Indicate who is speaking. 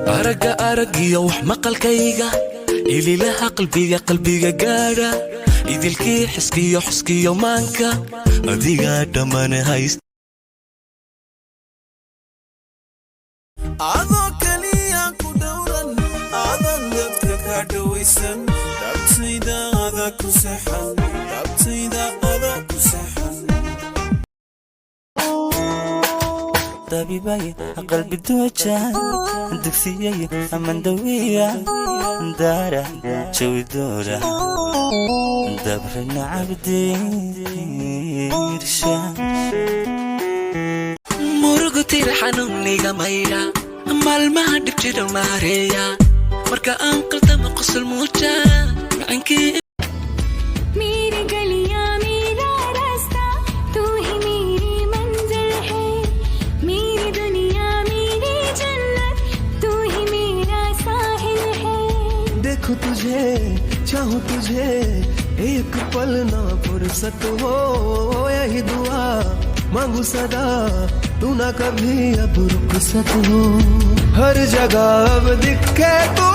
Speaker 1: aragga araggiyo wax maqalkayga ililaha qalbiga gaadha idilkii xiskiyo maanka adigaa dhammaan haysta
Speaker 2: adoo kaliya ku dhowran adan dadka ka dhawaysan dhabtayda ada ku saxan
Speaker 3: طبيبي قلبي دوجة دكسية أمندوية دارة شوي دورة دبرنا عبدي رشا
Speaker 1: murugutii xanuuniga mayra maalmaha dhibjida maareeya marka aan qaldama qosol muuja macankii
Speaker 4: मेरी गलियां मेरा रास्ता तू ही मेरी मंजिल है मेरी दुनिया मेरी जन्नत तू ही मेरा साहिल है
Speaker 2: देखो तुझे चाहूं तुझे एक पल ना फुर्सत हो यही दुआ मांगू सदा तू ना कभी अब रुखसत हो हर जगह अब दिखे तू